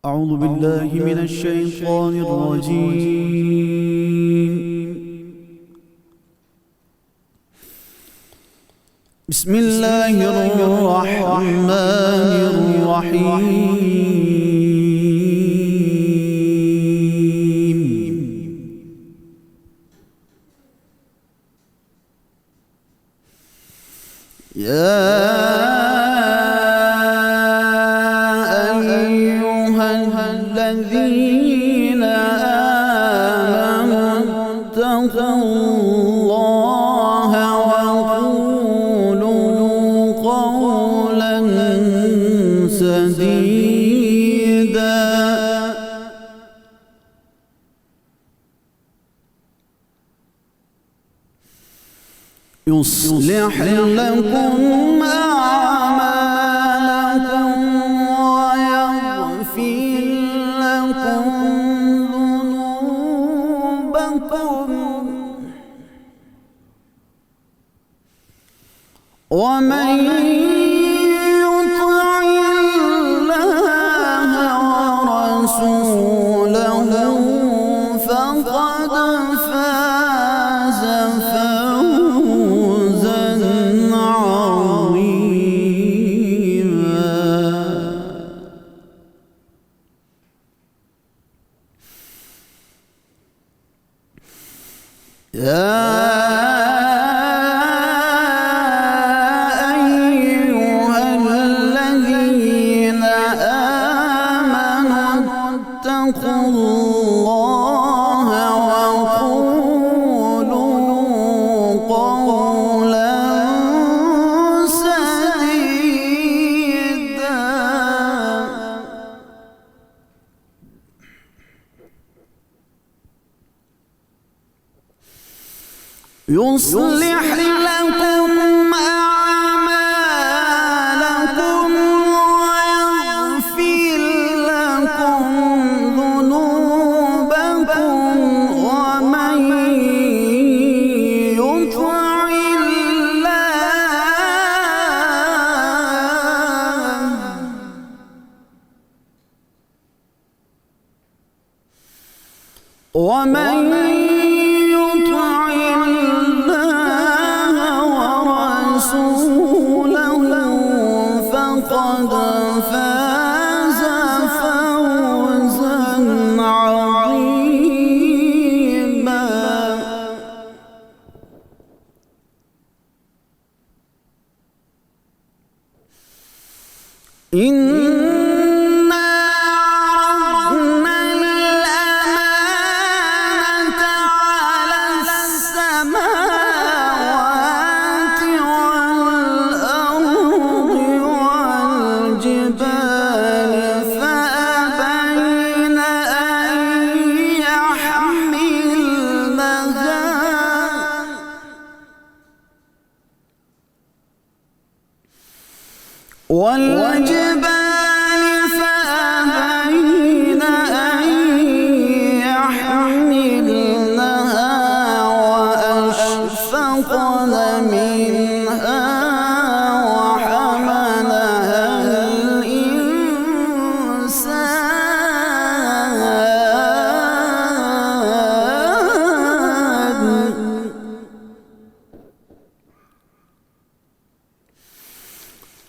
أعوذ بالله من الشيطان الرجيم. بسم الله الرحمن الرحيم. يا الذين آمنوا اتقوا الله وقولوا قولا سديدا يصلح لكم أعمالكم ويغفر لكم ذنوبكم ومن يطع الله ورسوله فقد فاز فوزا عظيما. يا أيها الذين آمنوا اتقوا الله وقولوا قولا سديدا يصلح لكم أعمالكم ويغفر لكم ذنوبكم ومن يطع ورسوله فقد فاز فوزا عظيما. إنا عرضنا الأمانة على السماوات والأرض والجبال فأبين أن يحملنها فأبين أن يحملنها وأشفقن منها وحملها الإنسان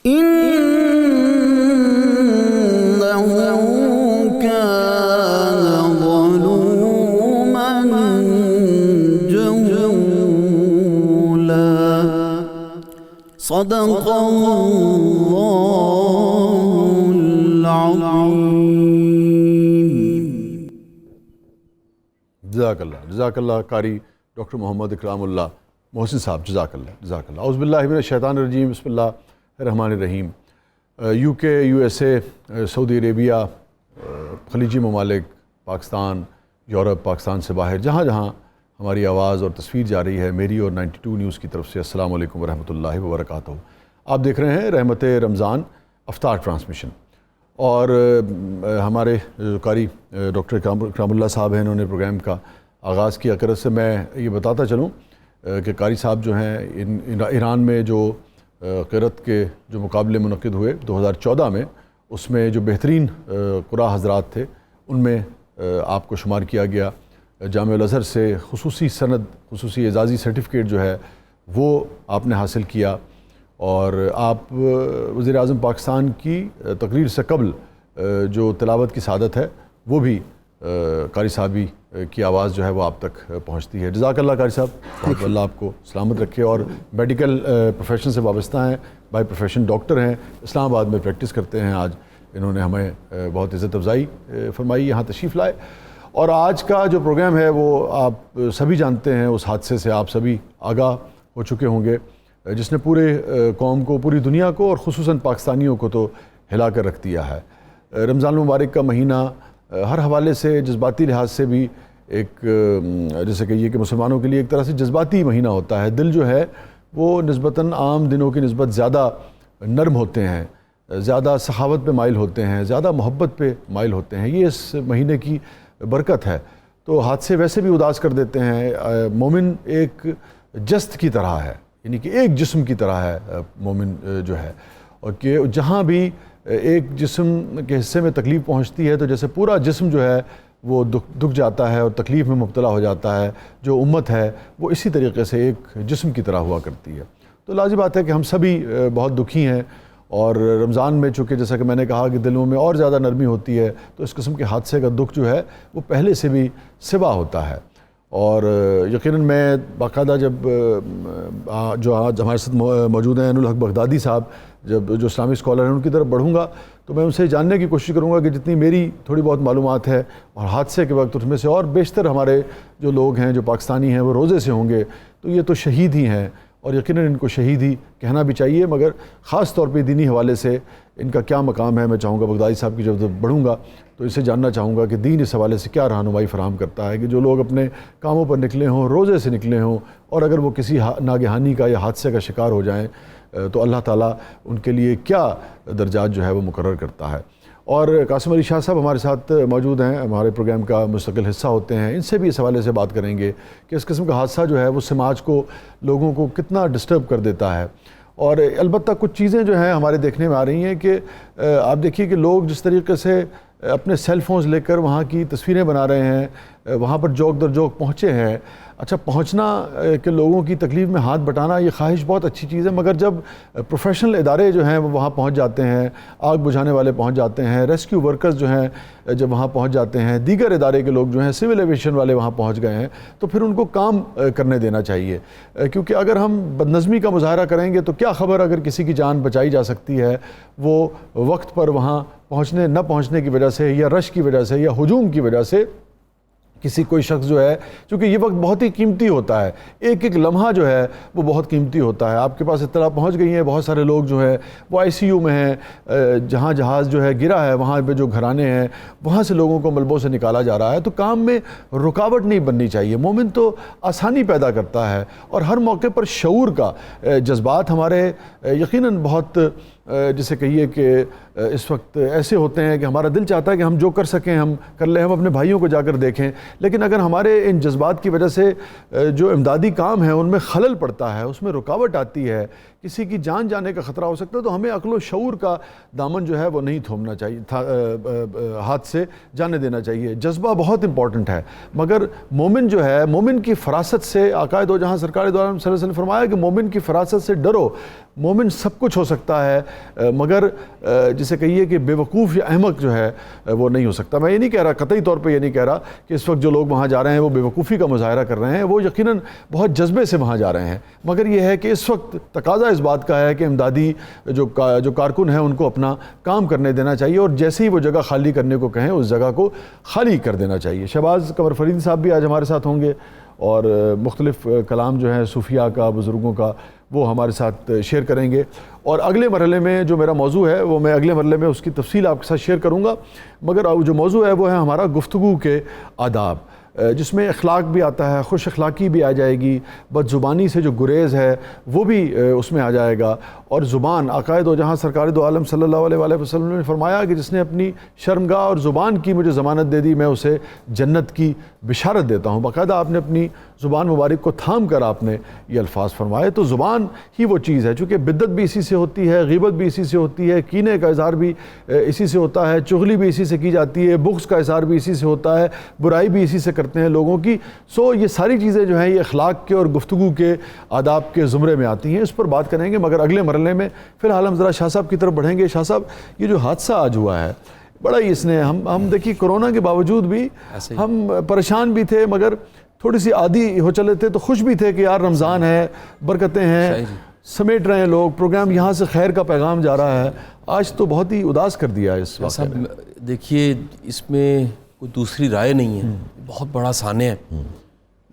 إنه كان ظلوما جهولا. صدق الله العظيم. جزاک اللہ قاری ڈاکٹر محمد اکرام اللہ محسن صاحب، جزاک اللہ. اعوذ باللہ من الشیطان الرجیم، بسم اللہ الرحمن الرحیم. یو کے، یو ایس اے، سعودی عربیہ، خلیجی ممالک، پاکستان، یورپ، پاکستان سے باہر، جہاں جہاں ہماری آواز اور تصویر جا رہی ہے، میری اور 92 نیوز کی طرف سے السلام علیکم ورحمۃ اللہ وبرکاتہ. آپ دیکھ رہے ہیں رحمت رمضان افطار ٹرانسمیشن، اور ہمارے قاری ڈاکٹر اکرام اللہ صاحب ہیں، انہوں نے پروگرام کا آغاز کیا. قرض سے میں یہ بتاتا چلوں کہ قاری صاحب جو ہیں ایران میں جو قرت کے جو مقابلے منعقد ہوئے 2014 میں، اس میں جو بہترین قراء حضرات تھے ان میں آپ کو شمار کیا گیا. جامعہ الازہر سے خصوصی سند، خصوصی اعزازی سرٹیفکیٹ جو ہے وہ آپ نے حاصل کیا، اور آپ وزیر اعظم پاکستان کی تقریر سے قبل جو تلاوت کی سعادت ہے وہ بھی قاری صاحبی کی آواز جو ہے وہ آپ تک پہنچتی ہے. جزاک اللہ قاری صاحب، اللہ آپ کو سلامت رکھے. اور میڈیکل پروفیشن سے وابستہ ہیں، بائی پروفیشن ڈاکٹر ہیں، اسلام آباد میں پریکٹس کرتے ہیں. آج انہوں نے ہمیں بہت عزت افزائی فرمائی، یہاں تشریف لائے. اور آج کا جو پروگرام ہے وہ آپ سبھی جانتے ہیں، اس حادثے سے آپ سبھی آگاہ ہو چکے ہوں گے جس نے پورے قوم کو، پوری دنیا کو اور خصوصاً پاکستانیوں کو تو ہلا کر رکھ دیا ہے. رمضان المبارک کا مہینہ ہر حوالے سے جذباتی لحاظ سے بھی ایک جیسے کہیے کہ مسلمانوں کے لیے ایک طرح سے جذباتی مہینہ ہوتا ہے. دل جو ہے وہ نسبتاً عام دنوں کی نسبت زیادہ نرم ہوتے ہیں، زیادہ سخاوت پہ مائل ہوتے ہیں، زیادہ محبت پہ مائل ہوتے ہیں. یہ اس مہینے کی برکت ہے. تو حادثے ویسے بھی اداس کر دیتے ہیں. مومن ایک جسد کی طرح ہے، یعنی کہ ایک جسم کی طرح ہے مومن جو ہے، اور کہ جہاں بھی ایک جسم کے حصے میں تکلیف پہنچتی ہے تو جیسے پورا جسم جو ہے وہ دکھ جاتا ہے اور تکلیف میں مبتلا ہو جاتا ہے. جو امت ہے وہ اسی طریقے سے ایک جسم کی طرح ہوا کرتی ہے. تو لازم بات ہے کہ ہم سبھی بہت دکھی ہیں، اور رمضان میں چونکہ جیسا کہ میں نے کہا کہ دلوں میں اور زیادہ نرمی ہوتی ہے، تو اس قسم کے حادثے کا دکھ جو ہے وہ پہلے سے بھی سوا ہوتا ہے. اور یقیناً میں باقاعدہ جب جو آج ہمارے ساتھ موجود ہیں عین الحق بغدادی صاحب، جب جو اسلامی اسکالر ہیں ان کی طرف بڑھوں گا تو میں ان سے جاننے کی کوشش کروں گا کہ جتنی میری تھوڑی بہت معلومات ہے اور حادثے کے وقت اس میں سے اور بیشتر ہمارے جو لوگ ہیں جو پاکستانی ہیں وہ روزے سے ہوں گے، تو یہ تو شہید ہی ہیں، اور یقیناً ان کو شہید ہی کہنا بھی چاہیے. مگر خاص طور پہ دینی حوالے سے ان کا کیا مقام ہے، میں چاہوں گا بغدادی صاحب کی جب بڑھوں گا تو اسے جاننا چاہوں گا کہ دین اس حوالے سے کیا رہنمائی فراہم کرتا ہے کہ جو لوگ اپنے کاموں پر نکلے ہوں، روزے سے نکلے ہوں، اور اگر وہ کسی ناگہانی کا یا حادثے کا شکار ہو جائیں تو اللہ تعالیٰ ان کے لیے کیا درجات جو ہے وہ مقرر کرتا ہے. اور قاسم علی شاہ صاحب ہمارے ساتھ موجود ہیں، ہمارے پروگرام کا مستقل حصہ ہوتے ہیں. ان سے بھی اس حوالے سے بات کریں گے کہ اس قسم کا حادثہ جو ہے وہ سماج کو، لوگوں کو کتنا ڈسٹرب کر دیتا ہے. اور البتہ کچھ چیزیں جو ہیں ہمارے دیکھنے میں آ رہی ہیں کہ آپ دیکھیے کہ لوگ جس طریقے سے اپنے سیل فونز لے کر وہاں کی تصویریں بنا رہے ہیں، وہاں پر جوک در جوک پہنچے ہیں. اچھا، پہنچنا کہ لوگوں کی تکلیف میں ہاتھ بٹانا یہ خواہش بہت اچھی چیز ہے، مگر جب پروفیشنل ادارے جو ہیں وہ وہاں پہنچ جاتے ہیں، آگ بجھانے والے پہنچ جاتے ہیں، ریسکیو ورکرز جو ہیں جب وہاں پہنچ جاتے ہیں، دیگر ادارے کے لوگ جو ہیں، سول ایویشن والے وہاں پہنچ گئے ہیں، تو پھر ان کو کام کرنے دینا چاہیے. کیونکہ اگر ہم بدنظمی کا مظاہرہ کریں گے تو کیا خبر اگر کسی کی جان بچائی جا سکتی ہے، وہ وقت پر وہاں نہ پہنچنے کی وجہ سے یا رش کی وجہ سے یا ہجوم کی وجہ سے کسی کوئی شخص جو ہے، چونکہ یہ وقت بہت ہی قیمتی ہوتا ہے، ایک ایک لمحہ جو ہے وہ بہت قیمتی ہوتا ہے. آپ کے پاس اطلاع پہنچ گئی ہیں، بہت سارے لوگ جو ہیں وہ آئی سی یو میں ہیں، جہاں جہاز جو ہے گرا ہے وہاں پہ جو گھرانے ہیں وہاں سے لوگوں کو ملبوں سے نکالا جا رہا ہے. تو کام میں رکاوٹ نہیں بننی چاہیے. مومن تو آسانی پیدا کرتا ہے، اور ہر موقع پر شعور کا جذبات ہمارے یقیناً بہت جسے کہیے کہ اس وقت ایسے ہوتے ہیں کہ ہمارا دل چاہتا ہے کہ ہم جو کر سکیں ہم کر لیں، ہم اپنے بھائیوں کو جا کر دیکھیں. لیکن اگر ہمارے ان جذبات کی وجہ سے جو امدادی کام ہے ان میں خلل پڑتا ہے، اس میں رکاوٹ آتی ہے، کسی کی جان جانے کا خطرہ ہو سکتا ہے، تو ہمیں عقل و شعور کا دامن جو ہے وہ نہیں تھومنا چاہیے، ہاتھ سے جانے دینا چاہیے. جذبہ بہت امپورٹنٹ ہے، مگر مومن جو ہے، مومن کی فراست سے آقائے دو جہاں سرکار دو عالم صلی اللہ علیہ وسلم نے فرمایا کہ مومن کی فراست سے ڈرو. مومن سب کچھ ہو سکتا ہے، مگر جسے کہیے کہ بے وقوف یا احمق جو ہے وہ نہیں ہو سکتا. میں یہ نہیں کہہ رہا، قطعی طور پہ یہ نہیں کہہ رہا کہ اس وقت جو لوگ وہاں جا رہے ہیں وہ بے وقوفی کا مظاہرہ کر رہے ہیں، وہ یقیناً بہت جذبے سے وہاں جا رہے ہیں. مگر یہ ہے کہ اس وقت تقاضا اس بات کا ہے کہ امدادی جو کارکن ہیں ان کو اپنا کام کرنے دینا چاہیے، اور جیسے ہی وہ جگہ خالی کرنے کو کہیں اس جگہ کو خالی کر دینا چاہیے. شہباز قمر فریدی صاحب بھی آج ہمارے ساتھ ہوں گے، اور مختلف کلام جو ہیں صوفیاء کا، بزرگوں کا، وہ ہمارے ساتھ شیئر کریں گے. اور اگلے مرحلے میں جو میرا موضوع ہے وہ میں اگلے مرحلے میں اس کی تفصیل آپ کے ساتھ شیئر کروں گا. مگر جو موضوع ہے وہ ہے ہمارا گفتگو کے آداب. جس میں اخلاق بھی آتا ہے، خوش اخلاقی بھی آ جائے گی، بد زبانی سے جو گریز ہے وہ بھی اس میں آ جائے گا. اور زبان عقائد و جہاں سرکار دو عالم صلی اللہ علیہ وآلہ وسلم نے فرمایا کہ جس نے اپنی شرمگاہ اور زبان کی مجھے ضمانت دے دی میں اسے جنت کی بشارت دیتا ہوں. باقاعدہ آپ نے اپنی زبان مبارک کو تھام کر آپ نے یہ الفاظ فرمائے. تو زبان ہی وہ چیز ہے، چونکہ بدعت بھی اسی سے ہوتی ہے، غیبت بھی اسی سے ہوتی ہے، کینے کا اظہار بھی اسی سے ہوتا ہے، چغلی بھی اسی سے کی جاتی ہے، بغض کا اظہار بھی اسی سے ہوتا ہے، برائی بھی اسی سے کرتے ہیں لوگوں کی. سو یہ ساری چیزیں جو ہیں یہ اخلاق کے اور گفتگو کے آداب کے زمرے میں آتی ہیں. اس پر بات کریں گے مگر اگلے مرحلے میں. فی الحال ہم ذرا شاہ صاحب کی طرف بڑھیں گے. شاہ صاحب یہ جو حادثہ آج ہوا ہے بڑا ہی اس نے ہم دیکھیے کرونا کے باوجود بھی ہم پریشان بھی تھے مگر تھوڑی سی عادی ہو چلے تھے، تو خوش بھی تھے کہ یار رمضان ہے، برکتیں ہیں، سمیٹ رہے ہیں لوگ، پروگرام یہاں سے خیر کا پیغام جا رہا ہے. آج تو بہت ہی اداس کر دیا ہے اس واقعے نے. دیکھیے اس میں کوئی دوسری رائے نہیں ہے، بہت بڑا سانحہ ہے.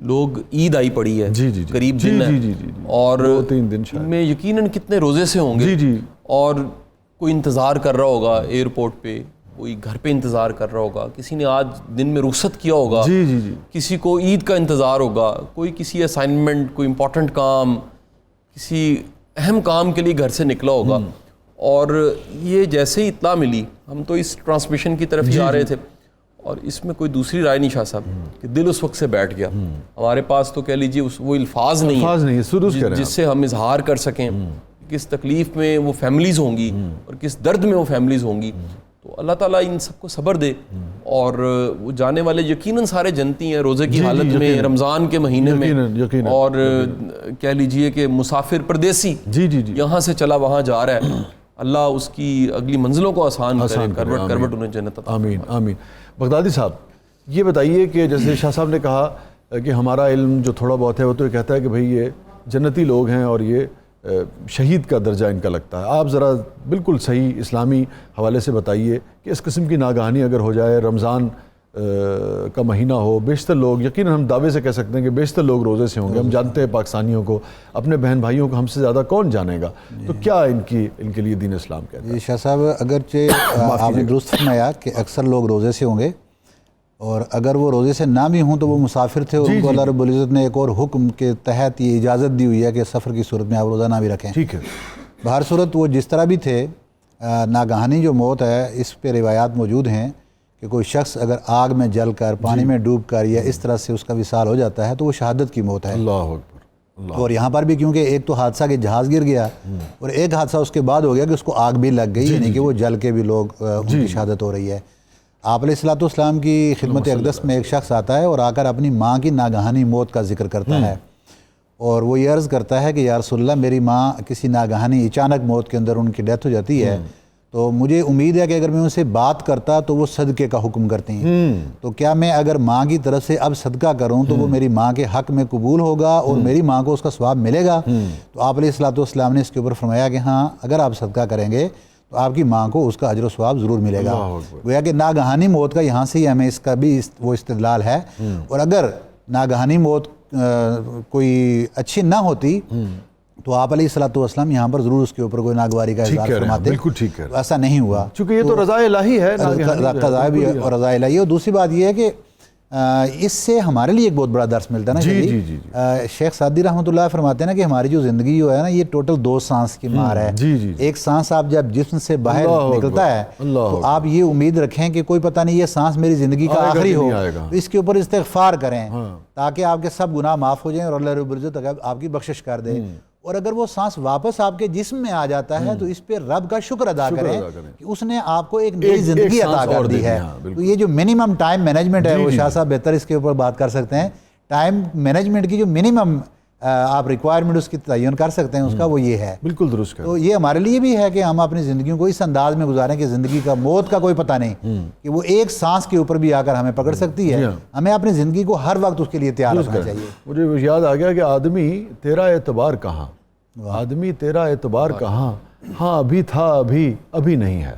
لوگ عید آئی پڑی ہے، قریب دن ہے، اور 2-3 دن ان میں یقیناً کتنے روزے سے ہوں گے. اور کوئی انتظار کر رہا ہوگا ایئرپورٹ پہ، کوئی گھر پہ انتظار کر رہا ہوگا، کسی نے آج دن میں رخصت کیا ہوگا، کسی کو عید کا انتظار ہوگا، کوئی کسی اسائنمنٹ، کوئی امپورٹنٹ کام، کسی اہم کام کے لیے گھر سے نکلا ہوگا. اور یہ جیسے ہی اطلاع ملی، ہم تو اس ٹرانسمیشن کی طرف ہی آ رہے تھے، اور اس میں کوئی دوسری رائے نہیں شاہ صاحب کہ دل اس وقت سے بیٹھ گیا. ہمارے پاس تو کہہ لیجیے وہ الفاظ نہیں ہیں جس سے ہم اظہار کر سکیں کس تکلیف میں وہ فیملیز ہوں گی اور کس درد میں وہ فیملیز ہوں گی. تو اللہ تعالیٰ ان سب کو صبر دے. اور وہ جانے والے یقیناً سارے جنتی ہیں روزے کی حالت میں، رمضان کے مہینے میں، اور کہہ لیجئے کہ مسافر پردیسی یہاں سے چلا وہاں جا رہا ہے. اللہ اس کی اگلی منزلوں کو آسان کرے، کروٹ انہیں جنت عطا. آمین آمین. بغدادی صاحب یہ بتائیے کہ جیسے شاہ صاحب نے کہا کہ ہمارا علم جو تھوڑا بہت ہے وہ تو یہ کہتا ہے کہ بھئی یہ جنتی لوگ ہیں اور یہ شہید کا درجہ ان کا لگتا ہے. آپ ذرا بالکل صحیح اسلامی حوالے سے بتائیے کہ اس قسم کی ناگہانی اگر ہو جائے، رمضان کا مہینہ ہو، بیشتر لوگ، یقیناً ہم دعوے سے کہہ سکتے ہیں کہ بیشتر لوگ روزے سے ہوں گے. ہم جانتے ہیں پاکستانیوں کو، اپنے بہن بھائیوں کو ہم سے زیادہ کون جانے گا. تو کیا ان کے لیے دین اسلام کہتا ہے؟ شاہ صاحب اگرچہ آپ نے درست فرمایا کہ اکثر لوگ روزے سے ہوں گے، اور اگر وہ روزے سے نہ بھی ہوں تو وہ مسافر تھے، اور ان کو اللہ رب العزت نے ایک اور حکم کے تحت یہ اجازت دی ہوئی ہے کہ سفر کی صورت میں آپ روزہ نہ بھی رکھیں. ٹھیک ہے. بہر صورت وہ جس طرح بھی تھے، ناگہانی جو موت ہے اس پہ روایات موجود ہیں کہ کوئی شخص اگر آگ میں جل کر، پانی میں ڈوب کر یا اس طرح سے اس کا وصال ہو جاتا ہے تو وہ شہادت کی موت ہے. اللہ اکبر. اور یہاں پر بھی کیونکہ ایک تو حادثہ کہ جہاز گر گیا، اور ایک حادثہ اس کے بعد ہو گیا کہ اس کو آگ بھی لگ گئی، یعنی کہ وہ جل کے بھی لوگ ان کی شہادت ہو رہی ہے. آپ علیہ الصلوۃ والسلام کی خدمت اقدس میں ایک شخص آتا ہے اور آ کر اپنی ماں کی ناگہانی موت کا ذکر کرتا ہے، اور وہ یہ عرض کرتا ہے کہ یا رسول اللہ میری ماں کسی ناگہانی اچانک موت کے اندر ان کی ڈیتھ ہو جاتی ہے، تو مجھے امید ہے کہ اگر میں ان سے بات کرتا تو وہ صدقے کا حکم کرتی ہیں، تو کیا میں اگر ماں کی طرف سے اب صدقہ کروں تو وہ میری ماں کے حق میں قبول ہوگا اور میری ماں کو اس کا ثواب ملے گا؟ تو آپ علیہ الصلوۃ والسلام نے اس کے اوپر فرمایا کہ ہاں اگر آپ صدقہ کریں گے تو آپ کی ماں کو اس کا اجر و ثواب ضرور ملے گا. گویا کہ ناگہانی موت کا یہاں سے ہی ہمیں اس کا بھی وہ استدلال ہے. اور اگر ناگہانی موت کوئی اچھی نہ ہوتی تو آپ علیہ الصلوۃ والسلام یہاں پر ضرور اس کے اوپر کوئی ناگواری کا اظہار فرماتے. بالکل ٹھیک ہے. ایسا نہیں ہوا چونکہ یہ تو رضا الہی ہے، قضاء بھی اور رضا الہی ہے. اور دوسری بات یہ ہے کہ اس سے ہمارے لیے ایک بہت بڑا درس ملتا ہے نا. شیخ سعدی رحمۃ اللہ فرماتے ہیں نا کہ ہماری جو زندگی جو ہے نا یہ ٹوٹل 2 سانس کی مار ہے. ایک سانس آپ جب جسم سے باہر نکلتا ہے تو آپ یہ امید رکھیں کہ کوئی پتہ نہیں یہ سانس میری زندگی کا آخری ہو، تو اس کے اوپر استغفار کریں تاکہ آپ کے سب گناہ معاف ہو جائیں اور اللہ رب العزت آپ کی بخشش کر دے. اور اگر وہ سانس واپس آپ کے جسم میں آ جاتا ہے تو اس پہ رب کا شکر ادا کریں کہ اس نے آپ کو ایک نئی زندگی عطا کر دی ہے. تو یہ جو منیمم ٹائم مینجمنٹ ہے وہ شاہ صاحب بہتر اس کے اوپر بات کر سکتے ہیں. ٹائم مینجمنٹ کی جو منیمم آپ ریکوائرمنٹ اس کی تعین کر سکتے ہیں اس کا وہ یہ ہے. بالکل درست. تو یہ ہمارے لیے بھی ہے کہ ہم اپنی زندگیوں کو اس انداز میں گزاریں کہ زندگی کا موت کا کوئی پتہ نہیں کہ وہ ایک سانس کے اوپر بھی آ کر ہمیں پکڑ سکتی ہے. ہمیں اپنی زندگی کو ہر وقت اس کے لیے تیار رکھنا چاہیے. مجھے یاد آ گیا کہ آدمی تیرا اعتبار کہاں، آدمی تیرا اعتبار کہاں، ہاں ابھی تھا ابھی نہیں ہے،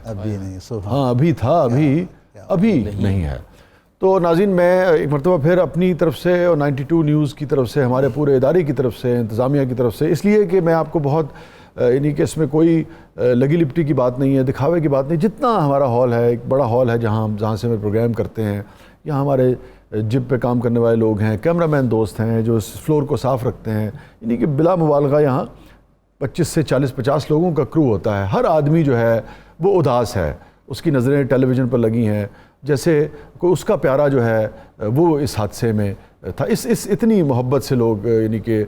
ہاں ابھی تھا ابھی نہیں ہے. تو ناظرین میں ایک مرتبہ پھر اپنی طرف سے اور 92 نیوز کی طرف سے، ہمارے پورے ادارے کی طرف سے، انتظامیہ کی طرف سے، اس لیے کہ میں آپ کو بہت یعنی کہ اس میں کوئی لگی لپٹی کی بات نہیں ہے، دکھاوے کی بات نہیں. جتنا ہمارا ہال ہے ایک بڑا ہال ہے جہاں سے ہم پروگرام کرتے ہیں، یہاں ہمارے جب پہ کام کرنے والے لوگ ہیں، کیمرہ مین دوست ہیں جو اس فلور کو صاف رکھتے ہیں، یعنی کہ بلا مبالغہ یہاں 25 سے 40-50 لوگوں کا کرو ہوتا ہے. ہر آدمی جو ہے وہ اداس ہے، اس کی نظریں ٹیلی ویژن پر لگی ہیں جیسے کوئی اس کا پیارا جو ہے وہ اس حادثے میں تھا. اس اتنی محبت سے لوگ یعنی کہ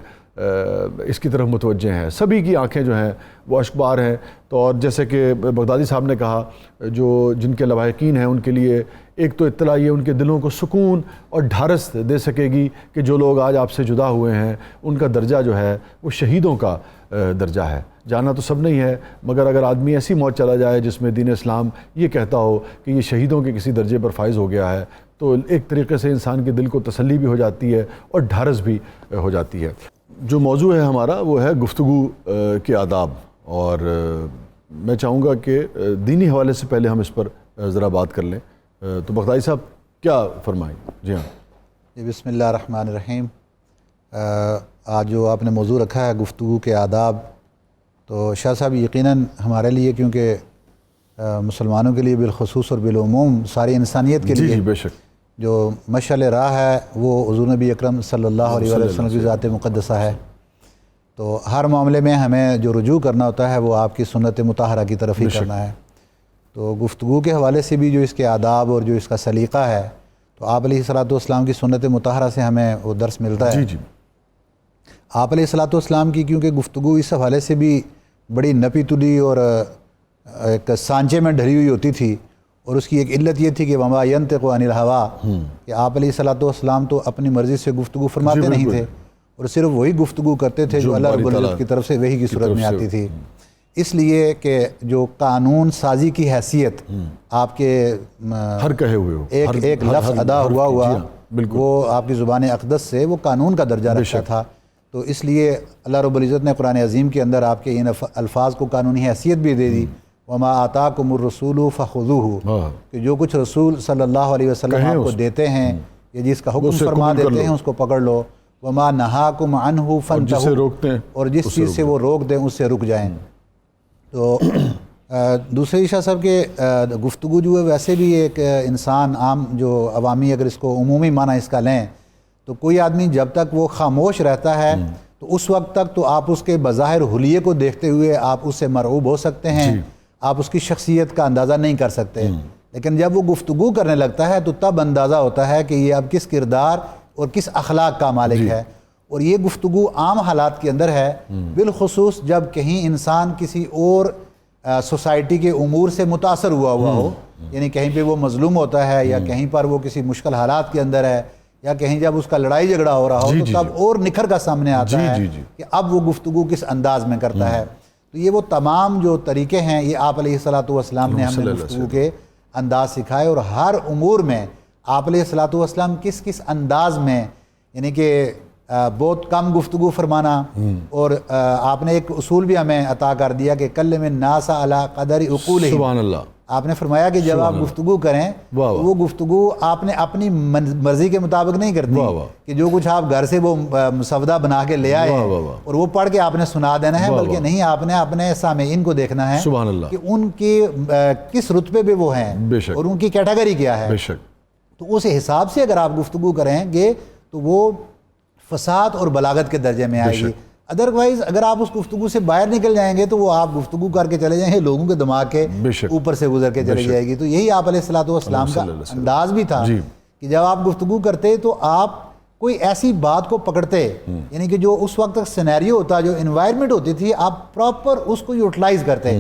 اس کی طرف متوجہ ہیں، سبھی کی آنکھیں جو ہیں وہ اشکبار ہیں. تو اور جیسے کہ بغدادی صاحب نے کہا، جو جن کے لواحقین ہیں ان کے لیے ایک تو اطلاع یہ ان کے دلوں کو سکون اور ڈھارس دے سکے گی کہ جو لوگ آج آپ سے جدا ہوئے ہیں ان کا درجہ جو ہے وہ شہیدوں کا درجہ ہے. جانا تو سب نہیں ہے، مگر اگر آدمی ایسی موت چلا جائے جس میں دین اسلام یہ کہتا ہو کہ یہ شہیدوں کے کسی درجے پر فائز ہو گیا ہے، تو ایک طریقے سے انسان کے دل کو تسلی بھی ہو جاتی ہے اور ڈھارس بھی ہو جاتی ہے. جو موضوع ہے ہمارا وہ ہے گفتگو کے آداب، اور میں چاہوں گا کہ دینی حوالے سے پہلے ہم اس پر ذرا بات کر لیں. تو بغدادی صاحب کیا فرمائیں؟ جی ہاں. بسم اللہ الرحمن الرحیم. آج جو آپ نے موضوع رکھا ہے گفتگو کے آداب، تو شاہ صاحب یقیناً ہمارے لیے، کیونکہ مسلمانوں کے لیے بالخصوص اور بالعموم ساری انسانیت کے لیے جی بے شک جو مشعل راہ ہے وہ حضور نبی اکرم صلی اللہ علیہ وسلم کی ذات مقدسہ ہے. تو ہر معاملے میں ہمیں جو رجوع کرنا ہوتا ہے وہ آپ کی سنت مطہرہ کی طرف ہی کرنا ہے. تو گفتگو کے حوالے سے بھی جو اس کے آداب اور جو اس کا سلیقہ ہے، تو آپ علیہ الصلوۃ والسلام کی سنت مطہرہ سے ہمیں وہ درس ملتا ہے. جی آپ علیہ الصلوۃ والسلام کی کیونکہ گفتگو اس حوالے سے بھی بڑی نپی تلی اور ایک سانچے میں ڈھری ہوئی ہوتی تھی، اور اس کی ایک علت یہ تھی کہ وما ینطق عن الہویٰ، کہ آپ علیہ الصلوۃ والسلام تو اپنی مرضی سے گفتگو فرماتے نہیں تھے، اور صرف وہی گفتگو کرتے تھے جو اللہ رب العزت کی طرف سے وحی کی صورت میں آتی تھی. اس لیے کہ جو قانون سازی کی حیثیت آپ کے ہر کہے ہوئے ہو، ایک لفظ ادا ہوا وہ آپ کی زبان اقدس سے وہ قانون کا درجہ رکھتا تھا. تو اس لیے اللہ رب العزت نے قرآن عظیم کے اندر آپ کے ان الفاظ کو قانونی حیثیت بھی دے دی. وما آتاکم الرسول فخذوہ، کہ جو کچھ رسول صلی اللہ علیہ وسلم آپ کو دیتے ہیں یا جس کا حکم فرما دیتے ہیں اس کو پکڑ لو. وما نہاکم عنہ فانتہوا، اور جس چیز سے وہ روک دیں اس سے رک جائیں. تو دوسرے شاہ صاحب کے گفتگو جو ہے ویسے بھی ایک انسان عام جو عوامی اگر اس کو عمومی معنی اس کا لیں تو کوئی آدمی جب تک وہ خاموش رہتا ہے تو اس وقت تک تو آپ اس کے بظاہر حلیے کو دیکھتے ہوئے آپ اس سے مرعوب ہو سکتے ہیں، آپ اس کی شخصیت کا اندازہ نہیں کر سکتے. لیکن جب وہ گفتگو کرنے لگتا ہے تو تب اندازہ ہوتا ہے کہ یہ اب کس کردار اور کس اخلاق کا مالک ہے. اور یہ گفتگو عام حالات کے اندر ہے، بالخصوص جب کہیں انسان کسی اور سوسائٹی کے امور سے متاثر ہوا ہو، یعنی کہیں پہ وہ مظلوم ہوتا ہے یا کہیں پر وہ کسی مشکل حالات کے اندر ہے یا کہیں جب اس کا لڑائی جھگڑا ہو رہا ہو تو تب اور نکھر کا سامنے آتا ہے کہ اب وہ گفتگو کس انداز میں کرتا ہے. تو یہ وہ تمام جو طریقے ہیں یہ آپ علیہ الصلوۃ والسلام نے ہمیں گفتگو کے انداز سکھائے، اور ہر امور میں آپ علیہ الصلوۃ والسلام کس انداز میں، یعنی کہ بہت کم گفتگو فرمانا. اور آپ نے ایک اصول بھی ہمیں عطا کر دیا کہ کلم الناس علی قدر عقولہم. سبحان اللہ. آپ نے فرمایا کہ جب آپ گفتگو کریں وہ گفتگو آپ نے اپنی مرضی کے مطابق نہیں کرتی کہ جو کچھ آپ گھر سے وہ مسودہ بنا کے لے آئے اور وہ پڑھ کے آپ نے سنا دینا ہے، بلکہ نہیں، آپ نے اپنے سامعین کو دیکھنا ہے کہ ان کے کس رتبے پہ وہ ہیں اور ان کی کیٹیگری کیا ہے. تو اس حساب سے اگر آپ گفتگو کریں گے تو وہ فصاحت اور بلاغت کے درجے میں آئے گی. ادروائز اگر آپ اس گفتگو سے باہر نکل جائیں گے تو وہ آپ گفتگو کر کے چلے جائیں گے، لوگوں کے دماغ کے اوپر سے گزر کے چلے جائے گی. تو یہی آپ علیہ الصلوۃ والسلام کا انداز بھی تھا کہ جب آپ گفتگو کرتے تو آپ کوئی ایسی بات کو پکڑتے، یعنی کہ جو اس وقت تک سینیریو ہوتا، جو انوائرمنٹ ہوتی تھی، آپ پراپر اس کو یوٹیلائز کرتے.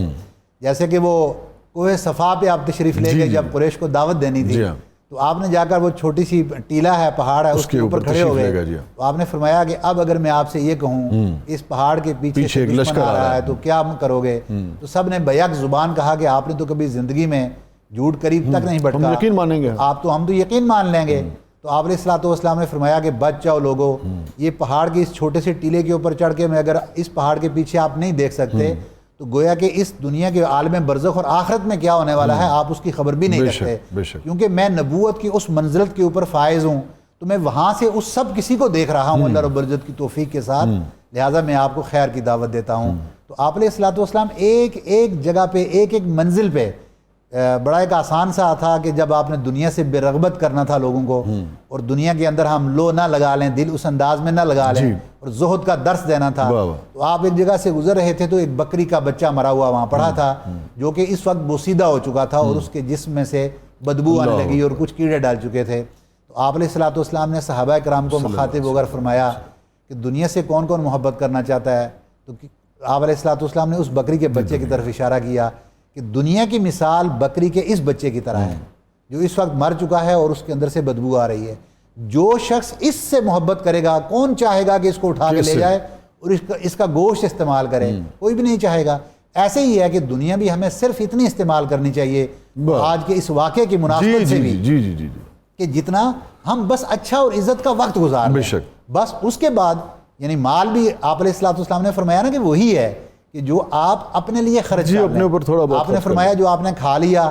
جیسے کہ وہ کوہ صفا پہ آپ تشریف لے گئے جب قریش کو دعوت دینی تھی، تو آپ نے جا کر وہ چھوٹی سی ٹیلا ہے، پہاڑ ہے، اس کے اوپر کھڑے ہو گئے. تو آپ نے فرمایا کہ اب اگر میں آپ سے یہ کہوں اس پہاڑ کے پیچھے ایک لشکر آ رہا ہے تو کیا کرو گے؟ تو سب نے بیک زبان کہا کہ آپ نے تو کبھی زندگی میں جھوٹ قریب تک نہیں بٹکا، یقین مانیں گے آپ تو، ہم تو یقین مان لیں گے. تو آپ علیہ الصلوۃ والسلام نے فرمایا کہ بچ جاؤ لوگو، یہ پہاڑ کے اس چھوٹے سے ٹیلے کے اوپر چڑھ کے میں اگر اس پہاڑ کے پیچھے آپ نہیں دیکھ سکتے تو گویا کہ اس دنیا کے عالم برزخ اور آخرت میں کیا ہونے والا ہے آپ اس کی خبر بھی نہیں رکھتے. کیونکہ میں نبوت کی اس منزلت کے اوپر فائز ہوں، تو میں وہاں سے اس سب کسی کو دیکھ رہا ہوں اللہ رب العزت کی توفیق کے ساتھ، لہٰذا میں آپ کو خیر کی دعوت دیتا ہوں. تو آپ علیہ الصلوۃ والسلام ایک ایک جگہ پہ، ایک ایک منزل پہ بڑا ایک آسان سا تھا کہ جب آپ نے دنیا سے بے رغبت کرنا تھا لوگوں کو اور دنیا کے اندر ہم لو نہ لگا لیں، دل اس انداز میں نہ لگا لیں اور زہد کا درس دینا تھا، تو آپ ایک جگہ سے گزر رہے تھے تو ایک بکری کا بچہ مرا ہوا وہاں پڑا تھا جو کہ اس وقت بوسیدہ ہو چکا تھا اور اس کے جسم میں سے بدبو آنے لگی اور کچھ کیڑے ڈال چکے تھے۔ تو آپ علیہ الصلوۃ والسلام نے صحابہ کرام کو مخاطب ہو کر فرمایا کہ دنیا سے کون کون محبت کرنا چاہتا ہے؟ تو آپ علیہ الصلوۃ والسلام نے اس بکری کے بچے کی طرف اشارہ کیا کہ دنیا کی مثال بکری کے اس بچے کی طرح ہے جو اس وقت مر چکا ہے اور اس کے اندر سے بدبو آ رہی ہے۔ جو شخص اس سے محبت کرے گا، کون چاہے گا کہ اس کو اٹھا کے لے جائے اور اس کا گوشت استعمال کرے؟ کوئی بھی نہیں چاہے گا۔ ایسے ہی ہے کہ دنیا بھی ہمیں صرف اتنی استعمال کرنی چاہیے آج کے اس واقعے کی مناسبت سے بھی کہ جتنا ہم بس اچھا اور عزت کا وقت گزار لیں، بس اس کے بعد یعنی مال بھی آپ علیہ الصلوۃ والسلام نے فرمایا نا کہ وہی ہے کہ جو آپ اپنے لیے خرچ کر لیں۔ آپ نے فرمایا جو آپ نے کھا لیا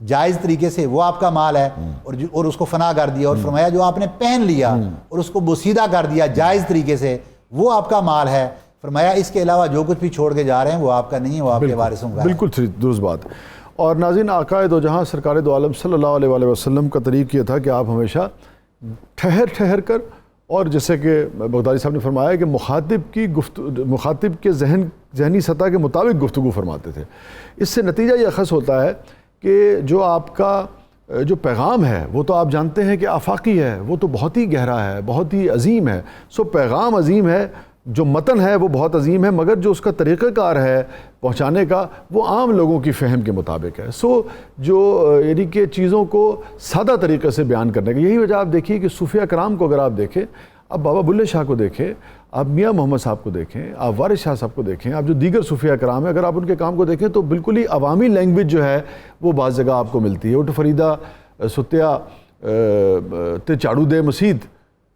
جائز طریقے سے وہ آپ کا مال ہے اور اس کو فنا کر دیا، اور فرمایا جو آپ نے پہن لیا اور اس کو بوسیدہ کر دیا جائز طریقے سے وہ آپ کا مال ہے۔ فرمایا اس کے علاوہ جو کچھ بھی چھوڑ کے جا رہے ہیں وہ آپ کا نہیں ہے، وہ آپ کے وارثوں کا ہے۔ بالکل درست بات۔ اور ناظرین، آقا دو جہاں سرکار دو عالم صلی اللہ علیہ وسلم کا طریق یہ تھا کہ آپ ہمیشہ ٹھہر کر، اور جیسے کہ بغدادی صاحب نے فرمایا کہ مخاطب کے ذہنی سطح کے مطابق گفتگو فرماتے تھے۔ اس سے نتیجہ یہ اخذ ہوتا ہے کہ جو آپ کا جو پیغام ہے وہ تو آپ جانتے ہیں کہ آفاقی ہے، وہ تو بہت ہی گہرا ہے، بہت ہی عظیم ہے۔ پیغام عظیم ہے، جو متن ہے وہ بہت عظیم ہے، مگر جو اس کا طریقہ کار ہے پہنچانے کا وہ عام لوگوں کی فہم کے مطابق ہے۔ جو یعنی کہ چیزوں کو سادہ طریقے سے بیان کرنے کا، یہی وجہ آپ دیکھیے کہ صوفیہ کرام کو اگر آپ دیکھیں، آپ بابا بلے شاہ کو دیکھیں، آپ میاں محمد صاحب کو دیکھیں، آپ وارث شاہ صاحب کو دیکھیں، آپ جو دیگر صوفیہ کرام ہیں، اگر آپ ان کے کام کو دیکھیں تو بالکل ہی عوامی لینگویج جو ہے وہ بعض جگہ آپ کو ملتی ہے۔ اٹھ فریدہ ستیا تے چاڑو دے مسیت،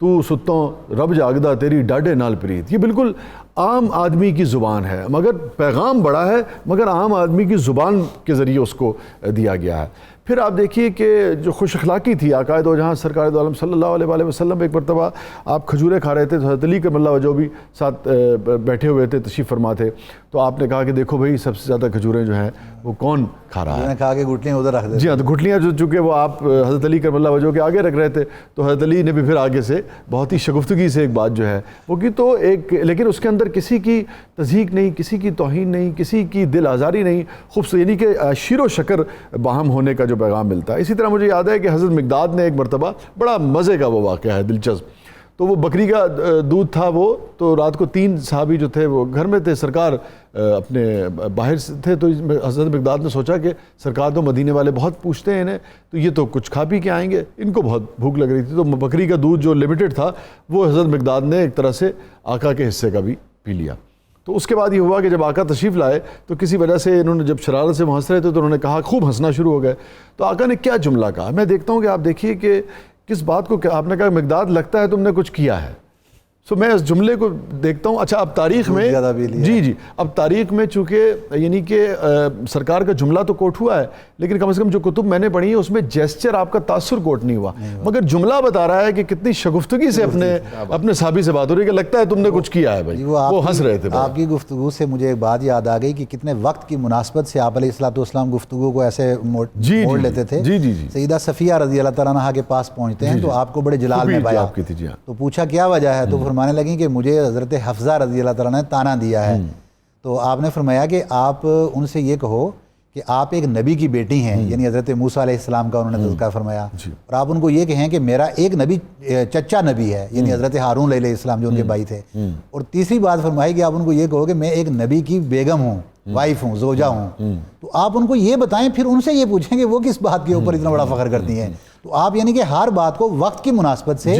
تو ستوں رب جاگدہ تیری ڈاڈے نال پریت۔ یہ بالکل عام آدمی کی زبان ہے، مگر پیغام بڑا ہے، مگر عام آدمی کی زبان کے ذریعے اس کو دیا گیا ہے۔ پھر آپ دیکھیے کہ جو خوش اخلاقی تھی آقا دو جہاں سرکار دو عالم صلی اللہ علیہ وسلم، ایک مرتبہ آپ کھجوریں کھا رہے تھے تو حضرت علی کرم اللہ وجہہ بھی ساتھ بیٹھے ہوئے تھے، تشریف فرما تھے، تو آپ نے کہا کہ دیکھو بھائی سب سے زیادہ کھجوریں جو ہیں وہ کون کھا رہا ہے؟ کھا کے گھٹلیاں ادھر رکھ دیں۔ جی ہاں، تو گھٹلیاں جو چونکہ وہ آپ حضرت علی کرم اللہ وجہہ کے آگے رکھ رہے تھے، تو حضرت علی نے بھی پھر آگے سے بہت ہی شگفتگی سے ایک بات جو ہے وہ کی، تو ایک لیکن اس کے اندر کسی کی تضحیک نہیں، کسی کی توہین نہیں، کسی کی دل آزاری نہیں، خوبصورت یعنی کہ شیر و شکر باہم ہونے کا جو پیغام ملتا ہے۔ اسی طرح مجھے یاد ہے کہ حضرت مقداد نے ایک مرتبہ، بڑا مزے کا وہ واقعہ ہے دلچسپ، تو وہ بکری کا دودھ تھا وہ، تو رات کو 3 صحابی جو تھے وہ گھر میں تھے، سرکار اپنے باہر سے تھے، تو حضرت مقداد نے سوچا کہ سرکار تو مدینے والے بہت پوچھتے ہیں انہیں، تو یہ تو کچھ کھا پی کے آئیں گے، ان کو بہت بھوک لگ رہی تھی، تو بکری کا دودھ جو لمیٹڈ تھا وہ حضرت مقداد نے ایک طرح سے آقا کے حصے کا بھی پی لیا۔ تو اس کے بعد یہ ہوا کہ جب آقا تشریف لائے تو کسی وجہ سے انہوں نے جب شرارت سے ہنس رہے تھے تو انہوں نے کہا، خوب ہنسنا شروع ہو گئے، تو آقا نے کیا جملہ کہا؟ میں دیکھتا ہوں کہ آپ دیکھیے کہ کس بات کو آپ نے کہا، مقداد لگتا ہے تم نے کچھ کیا ہے۔ میں اس جملے کو دیکھتا ہوں، اچھا اب تاریخ میں جی اب تاریخ میں چونکہ یعنی کہ سرکار کا جملہ تو کوٹ ہوا ہے، لیکن کم از کم جو کتب میں نے پڑھی ہیں اس میں جیسچر آپ کا تاثر کوٹ نہیں ہوا، مگر جملہ بتا رہا ہے کہ کتنی شگفتگی سے اپنے صحابی سے بات ہو رہی ہے کہ لگتا ہے تم نے کچھ کیا ہے بھائی، وہ ہنس رہے تھے۔ آپ کی گفتگو سے مجھے ایک بات یاد آ گئی کہ کتنے وقت کی مناسبت سے آپ علیہ الصلوۃ والسلام گفتگو کو ایسے موڑ لیتے تھے۔ سیدہ صفیہ رضی اللہ تعالیٰ عنہا کے پاس پہنچتے ہیں تو آپ کو بڑے جلال میں پایا، تو پوچھا کیا وجہ ہے، تو فرمانے لگیں کہ مجھے حضرت حفصہ رضی اللہ تعالیٰ نے طعنہ دیا ہے، تو آپ نے فرمایا کہ آپ ان سے یہ کہو کہ آپ ایک نبی کی بیٹی ہیں، یعنی حضرت موسیٰ علیہ السلام کا انہوں نے تذکرہ فرمایا، اور آپ ان کو یہ کہیں کہ میرا ایک نبی چچا نبی ہے، یعنی حضرت ہارون علیہ السلام جو ان کے بھائی تھے، اور تیسری بات فرمائی کہ آپ ان کو یہ کہو کہ میں ایک نبی کی بیگم ہوں، وائف ہوں، زوجہ ہوں، تو آپ ان کو یہ بتائیں، پھر ان سے یہ پوچھیں کہ وہ کس بات کے اوپر اتنا بڑا فخر کرتی ہیں۔ تو آپ یعنی کہ ہر بات کو وقت کی مناسبت سے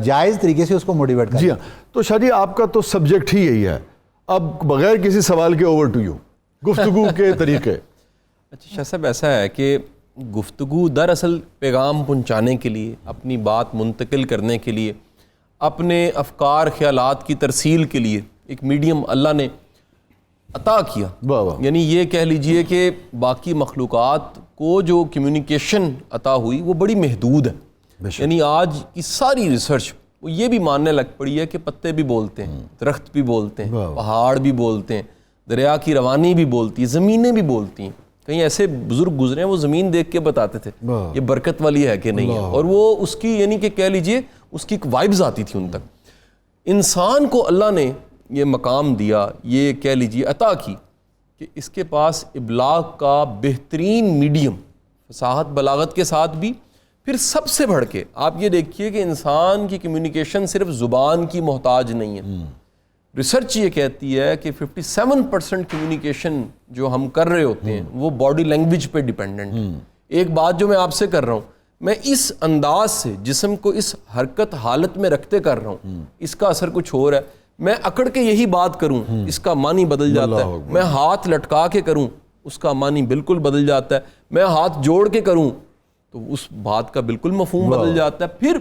جائز طریقے سے اس کو موٹیویٹ کریں۔ جی ہاں، تو شاہ جی آپ کا تو سبجیکٹ ہی یہی ہے، اب بغیر کسی سوال کے اوور ٹو یو، گفتگو کے طریقے۔ اچھا شاہ صاحب، ایسا ہے کہ گفتگو دراصل پیغام پہنچانے کے لیے، اپنی بات منتقل کرنے کے لیے، اپنے افکار خیالات کی ترسیل کے لیے ایک میڈیم اللہ نے عطا کیا۔ یعنی یہ کہہ لیجئے کہ باقی مخلوقات کو جو کمیونیکیشن عطا ہوئی وہ بڑی محدود ہے۔ یعنی آج کی ساری ریسرچ وہ یہ بھی ماننے لگ پڑی ہے کہ پتے بھی بولتے ہیں، درخت بھی بولتے ہیں، پہاڑ بھی بولتے ہیں، دریا کی روانی بھی بولتی ہے، زمینیں بھی بولتی ہیں، کہیں ایسے بزرگ گزرے ہیں وہ زمین دیکھ کے بتاتے تھے یہ برکت والی ہے کہ نہیں ہے, اور وہ اس کی یعنی کہ کہہ لیجئے اس کی ایک وائبز آتی تھی ان تک. انسان کو اللہ نے یہ مقام دیا, یہ کہہ لیجئے عطا کی کہ اس کے پاس ابلاغ کا بہترین میڈیم, فصاحت بلاغت کے ساتھ بھی. پھر سب سے بڑھ کے آپ یہ دیکھیے کہ انسان کی کمیونیکیشن صرف زبان کی محتاج نہیں ہے. ریسرچ یہ کہتی ہے کہ 57% کمیونیکیشن جو ہم کر رہے ہوتے ہیں وہ باڈی لینگویج پہ ڈیپینڈنٹ ہے. ایک بات جو میں آپ سے کر رہا ہوں, میں اس انداز سے جسم کو اس حرکت حالت میں رکھتے کر رہا ہوں, اس کا اثر کچھ اور ہے. میں اکڑ کے یہی بات کروں اس کا معنی بدل جاتا ہے. میں ہاتھ لٹکا کے کروں اس کا معنی بالکل بدل جاتا ہے. میں ہاتھ جوڑ کے کروں تو اس بات کا بالکل مفہوم بدل جاتا ہے. پھر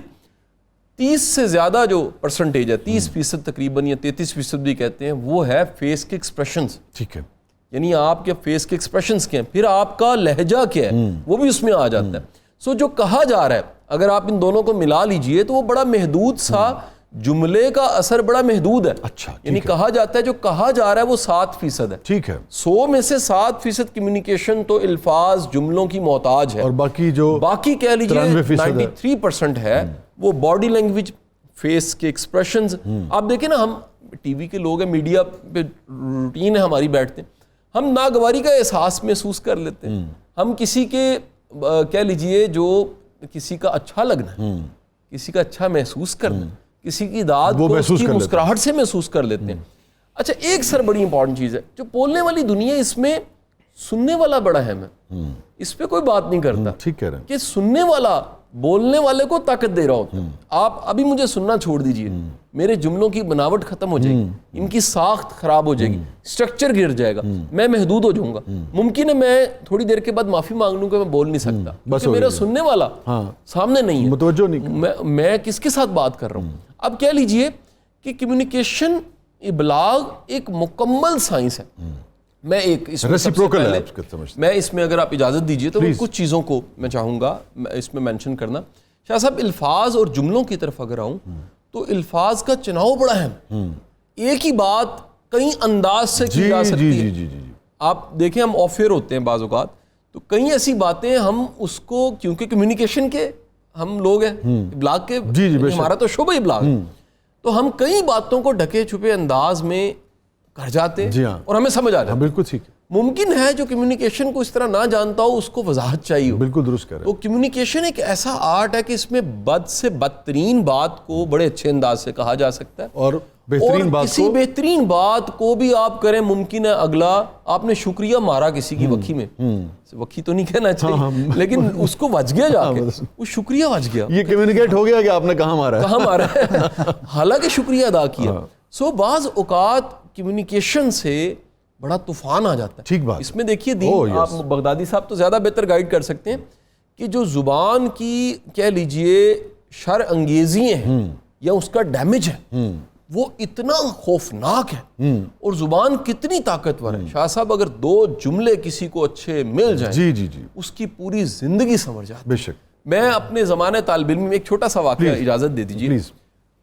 30 سے زیادہ جو پرسنٹیج ہے, 30% تقریباً یا 33% بھی کہتے ہیں, وہ ہے فیس کے ایکسپریشنز. ٹھیک ہے, یعنی آپ کے فیس کے ایکسپریشنز کیا ہیں, پھر آپ کا لہجہ کیا ہے وہ بھی اس میں آ جاتا ہے. سو جو کہا جا رہا ہے اگر آپ ان دونوں کو ملا لیجئے تو وہ بڑا محدود سا جملے کا اثر بڑا محدود ہے. اچھا, یعنی کہا جاتا ہے جو کہا جا رہا ہے وہ 7% ہے. ٹھیک ہے, 100 میں سے 7% کمیونیکیشن تو الفاظ جملوں کی محتاج ہے, اور باقی کہہ لیجئے 93% ہے وہ باڈی لینگویج, فیس کے ایکسپریشنز. آپ دیکھیں نا, ہم ٹی وی کے لوگ ہیں, میڈیا پہ روٹین ہے ہماری, بیٹھتے ہیں, ہم ناگواری کا احساس محسوس کر لیتے ہیں. ہم کسی کے کہہ لیجئے جو کسی کا اچھا لگنا, کسی کا اچھا محسوس کرنا, کسی کی داد کو اس کی مسکراہٹ سے محسوس کر لیتے ہیں. اچھا, ایک سر بڑی امپورٹنٹ چیز ہے, جو بولنے والی دنیا اس میں سننے والا بڑا اہم ہے. اس پہ کوئی بات نہیں کرتا. ٹھیک کہہ رہے ہیں کہ سننے والا بولنے والے کو طاقت دے رہا ہوتا ہے. آپ ابھی مجھے سننا چھوڑ دیجئے, میرے جملوں کی بناوٹ ختم ہو جائے گی, ان کی ساخت خراب ہو جائے گی, اسٹرکچر گر جائے گا, میں محدود ہو جاؤں گا. ممکن ہے میں تھوڑی دیر کے بعد معافی مانگ لوں کہ میں بول نہیں سکتا کیونکہ میرا سننے والا سامنے نہیں ہے, متوجہ نہیں, میں کس کے ساتھ بات کر رہا ہوں. اب کہہ لیجئے کہ کمیونیکیشن ابلاغ ایک مکمل سائنس ہے. میں ایک میں اس میں اگر آپ اجازت دیجئے تو کچھ چیزوں کو میں چاہوں گا اس میں مینشن کرنا. شاہ صاحب, الفاظ اور جملوں کی طرف اگر آؤں تو الفاظ کا چناؤ بڑا اہم. ایک ہی بات کئی انداز سے کی جا سکتی ہے. آپ دیکھیں ہم آف ایئر ہوتے ہیں بعض اوقات, تو کئی ایسی باتیں ہم اس کو, کیونکہ کمیونیکیشن کے ہم لوگ ہیں, ابلاغ کے, ہمارا تو شعبہ ابلاغ ہے, تو ہم کئی باتوں کو ڈھکے چھپے انداز میں کر جاتے ہیں اور ہمیں سمجھ آ جاتا ہے. بالکل ٹھیک ہے. ممکن ہے جو کمیونیکیشن کو اس طرح نہ جانتا ہو اس کو وضاحت چاہیے ہو. بالکل درست کہہ رہے ہیں. تو کمیونیکیشن ایک ایسا آرٹ ہے کہ اس میں بد سے بدترین بات کو بڑے اچھے انداز سے کہا جا سکتا ہے, اور بہترین بات کسی بہترین بات کو بھی آپ کریں. ممکن ہے اگلا آپ نے شکریہ مارا کسی کی وکھی میں, وکھی تو نہیں کہنا چاہیے لیکن اس کو وج گیا جا کے, وہ شکریہ وج گیا, یہ کمیونیکیٹ ہو گیا کہ آپ نے کہاں مارا ہے حالانکہ شکریہ ادا کیا. سو بعض اوقات کمیونیکیشن سے بڑا طوفان آ جاتا ہے. ٹھیک بات. اس میں دیکھیے دین, آپ بغدادی صاحب تو زیادہ بہتر گائیڈ کر سکتے ہیں کہ جو زبان کی کہہ لیجئے شر انگیزی ہیں یا اس کا ڈیمیج ہے وہ اتنا خوفناک ہے, اور زبان کتنی طاقتور ہے. شاہ صاحب, اگر 2 جملے کسی کو اچھے مل جائیں اس کی پوری زندگی سنور جاتی ہے. بے شک. میں اپنے زمانے طالب علم میں ایک چھوٹا سا واقعہ اجازت دے دیجیے.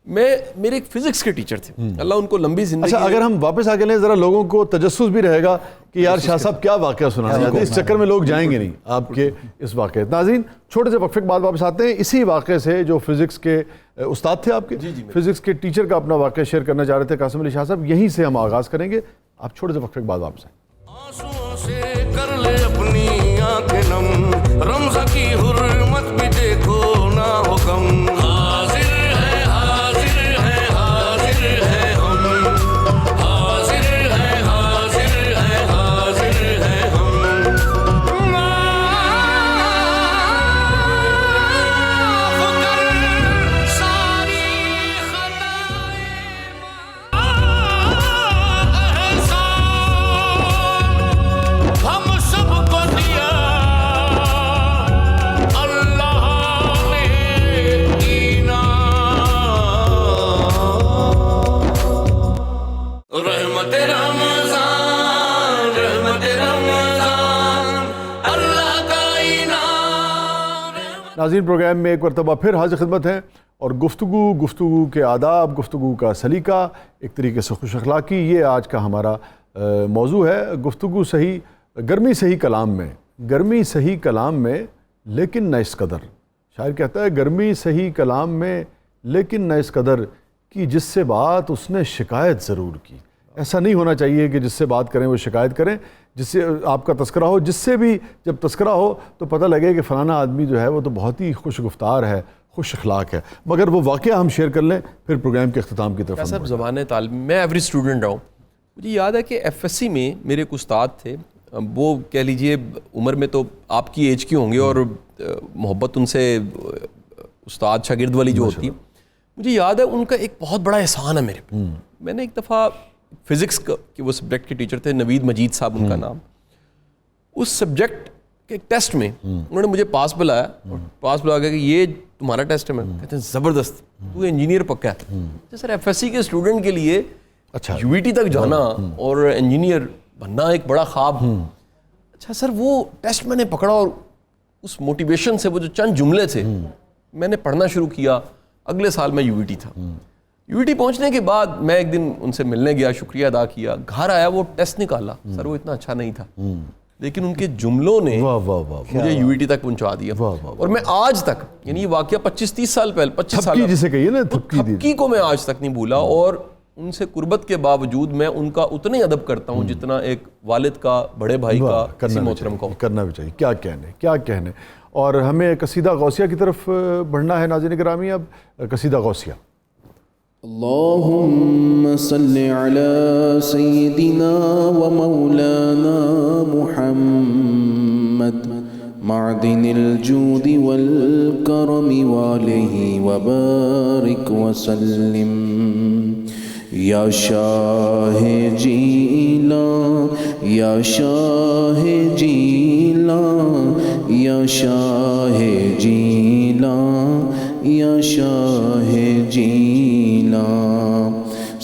میرے ایک فزکس کے ٹیچر تھے, اللہ ان کو لمبی زندگی. اچھا, اگر ہم واپس آ کے لیں ذرا, لوگوں کو تجسس بھی رہے گا کہ یار شاہ صاحب کیا واقعہ سنانا چاہتے ہیں, اس چکر میں لوگ جائیں گے نہیں آپ کے اس واقعے. ناظرین, چھوٹے سے وقفے کے بعد واپس آتے ہیں اسی واقعے سے. جو فزکس کے استاد تھے آپ کے, فزکس کے ٹیچر کا اپنا واقعہ شیئر کرنا چاہ رہے تھے قاسم علی شاہ صاحب, یہیں سے ہم آغاز کریں گے. آپ چھوٹے سے وقفے کے بعد واپس آئیں. آنسوؤں سے کر لے اپنی آنکھیں نم, رمضان کی حرمت بھی دیکھو نہ ہو کم. ناظرین, پروگرام میں ایک مرتبہ پھر حاضر خدمت ہیں, اور گفتگو کے آداب, گفتگو کا سلیقہ, ایک طریقے سے خوش اخلاقی, یہ آج کا ہمارا موضوع ہے. گفتگو صحیح گرمی صحیح کلام میں لیکن نہ اس قدر. شاعر کہتا ہے گرمی صحیح کلام میں لیکن نہ اس قدر کہ جس سے بات اس نے شکایت ضرور کی. ایسا نہیں ہونا چاہیے کہ جس سے بات کریں وہ شکایت کریں. جس سے آپ کا تذکرہ ہو, جس سے بھی جب تذکرہ ہو تو پتہ لگے کہ فلانا آدمی جو ہے وہ تو بہت ہی خوش گفتار ہے, خوش اخلاق ہے. مگر وہ واقعہ ہم شیئر کر لیں پھر پروگرام کے اختتام کی طرف. صاحب زبان تعلیم میں ایوریج اسٹوڈنٹ رہا ہوں. مجھے یاد ہے کہ ایف ایس سی میں میرے ایک استاد تھے, وہ کہہ لیجئے عمر میں تو آپ کی ایج کے ہوں گے اور محبت ان سے استاد شاگرد والی جو ہوتی ہے. مجھے یاد ہے ان کا ایک بہت بڑا احسان ہے میرے پہ. میں نے ایک دفعہ فزکس کے وہ سبجیکٹ کے ٹیچر تھے, نوید مجید صاحب ان کا نام. اس سبجیکٹ کے ایک ٹیسٹ میں انہوں نے مجھے پاس بلایا, اور پاس بلا کے کہ یہ تمہارا ٹیسٹ ہے. میں کہتے ہیں زبردست, تو انجینئر پکا ہے. سر ایف ایس سی کے اسٹوڈنٹ کے لیے اچھا یو ٹی تک جانا اور انجینئر بننا ایک بڑا خواب. اچھا سر, وہ ٹیسٹ میں نے پکڑا اور اس موٹیویشن سے وہ جو چند جملے تھے میں نے پڑھنا شروع کیا. اگلے سال میں یو ٹی تھا. یو ٹی پہنچنے کے بعد میں ایک دن ان سے ملنے گیا, شکریہ ادا کیا. گھر آیا, وہ ٹیسٹ نکالا. سر وہ اتنا اچھا نہیں تھا, لیکن ان کے جملوں نے مجھے یو ٹی تک پہنچا دیا. اور میں آج تک, یعنی یہ واقعہ 25-30 سال پہلے, 25 سال جسے کہیے نا تھپکی کو میں آج تک نہیں بھولا. اور ان سے قربت کے باوجود میں ان کا اتنا ہی ادب کرتا ہوں جتنا ایک والد کا, بڑے بھائی کا, کسی محترم کا کرنا بھی چاہیے. کیا کہنے. اور ہمیں قصیدہ غوثیہ کی طرف بڑھنا ہے ناظرین گرامی. اب قصیدہ غوثیہ. اللهم صل على سيدنا ومولانا محمد معدن الجود والكرم وآله وبارك وسلم. یا شاہ جیلاں, یا شاہ جیلاں, یا شاہ جیلاں, یا شاہ جیلاں.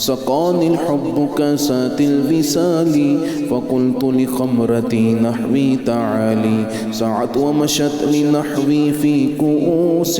سقاني الحب كاسات الوصال فقلت لخمرتي نحوي تعالي. سعت ومشت لنحوي في كؤوس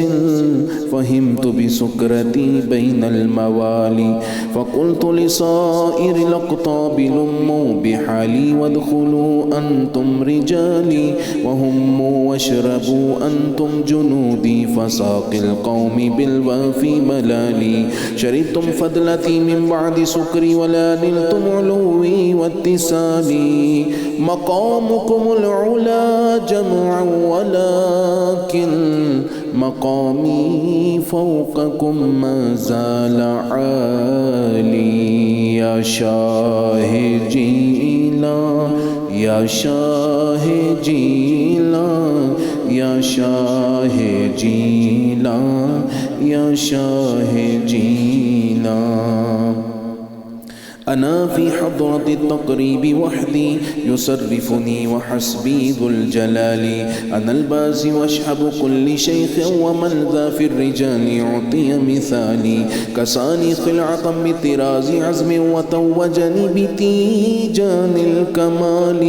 فهمت بسكرتي بين الموالي. فقلت لصائر الأقطاب لموا بحالي وادخلوا أنتم رجالي وهموا واشربوا أنتم جنودي فساق القوم بالوافي ملالي. شربتم فضلتي من بعد سكري ولا نلتم علوي واتسالي. مقامكم العلا جمعا ولكن مقامي فوقكم ما زال عالي. يا شاه جيلان, يا شاه جيلان, يا شاه جيلان, يا شاه جيلان. أنا في حضرة التقريب وحدي يصرفني وحسبي ذو الجلال. أنا البازي واشحب كل شيخ ومن ذا في الرجال يعطي مثالي. كساني خلعة بطراز عزم وتوجني بتيجان الكمال.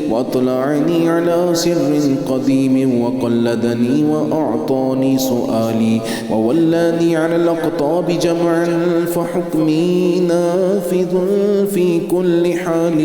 وأطلعني على سر قديم وقلدني وأعطاني سؤالي. وولاني على الأقطاب جمعا فحكمي نافذ في كل حال.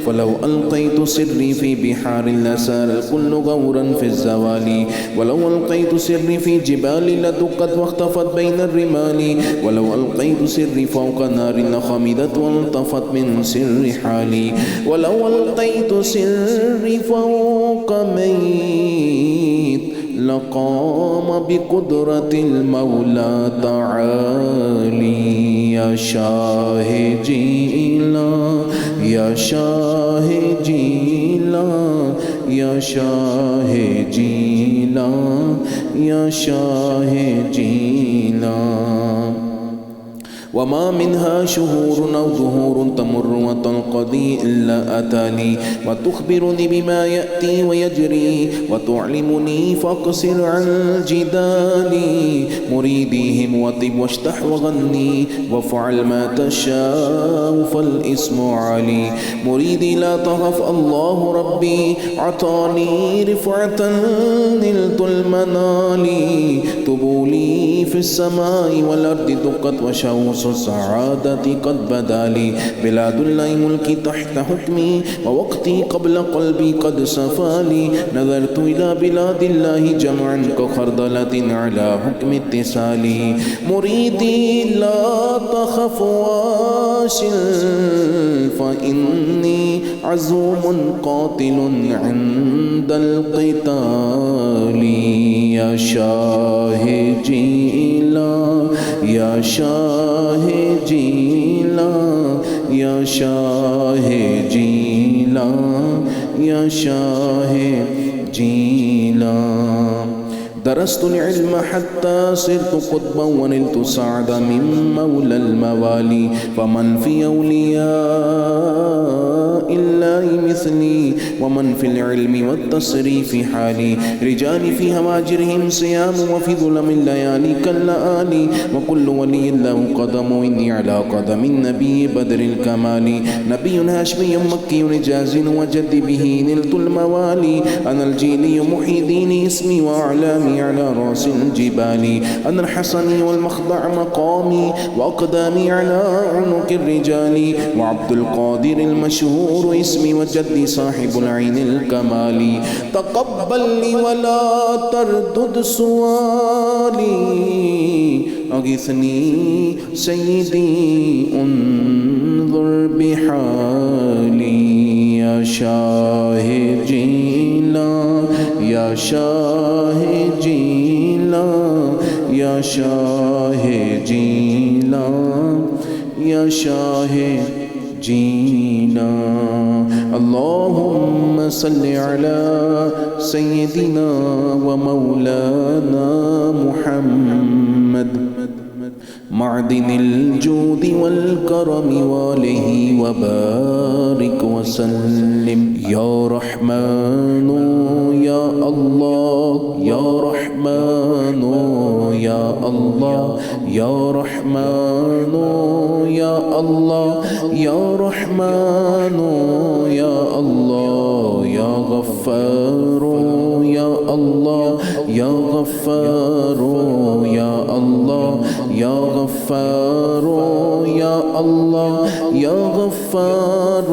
فلو ألقيت سري في بحار لسار الكل غورا في الزوال. ولو ألقيت سري في جبال لدقت واختفت بين الرمال. ولو ألقيت سري فوق نار لخمدت والطفت من سر حالي. ولو ألقيت سري فوق ميت لقام بقدرة المولى تعالي. يا شاه جيلان, يا شاه جيلان, يا شاه جيلان, يا شاه جيلان. وما منها شهور أو ظهور تمر وتنقضي إلا أتاني. وتخبرني بما يأتي ويجري وتعلمني فاقصر عن جدالي. مريديهم وطب واشتح وغني وافعل ما تشاء فالاسم علي. مريدي لا تخف الله ربي عطاني رفعة نلت المنال. طبولي في السماء والأرض دقت وشوس قصص السعادة قد بدا لي بلاد الله ملكي تحت حكمي ووقتي قبل قلبي قد صفى لي نظرت إلى بلاد الله جمعا كخردلة على حكم اتصالي مريدي لا تخف واصل فإني عزوم قاتل عند القتال يا شاه جيلا يا شاه جيلا يا شاه جيلا يا شاه جيلا درست العلم حتى صرت قطبا ونلت سعدا من مولى الموالي فمن في أولياء الله مثلي ومن في العلم والتصريف حالي رجال في هواجرهم صيام وفي ظلم الليالي كاللآلي وكل ولي له قدم إني على قدم النبي بدر الكمال نبي هاشمي مكي رجاز وجد به نلت الموالي أنا الجيلي محي ديني اسمي وأعلامي على رأس الجبال أنا الحسني والمخضع مقامي وأقدامي على عنق الرجال وعبد القادر المشهور اسمي وجدي صاحب العين الكمال تقبل لي ولا تردد سؤالي أغثني سيدي انظر بحالي يا شاه جيلا يا شاه جيلا يا شاه جيلا يا شاه جيلا اللهم صل على سيدنا ومولانا محمد معدن الجود والكرم وآله وبارك وسلم يا رحمن يا الله يا رحمن يا الله يا رحمن يا الله يا رحمن يا الله يا غفار يا الله يا غفار يا الله يا غفار يا الله يا غفار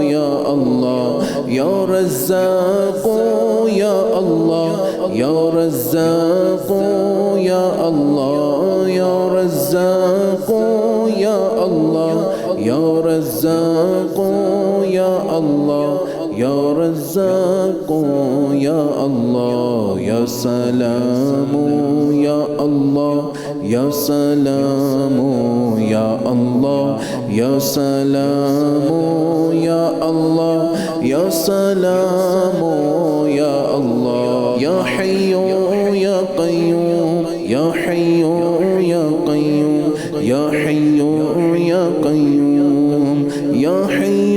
يا الله يا رزاق يا الله يا رزاق يا الله يا رزاق يا الله يا رزاق يا الله يا رزاق يا الله يا سلام يا الله يا سلام يا الله يا سلام يا الله يا سلام يا الله يا حي يا قيوم يا حي يا قيوم يا حي يا قيوم يا حي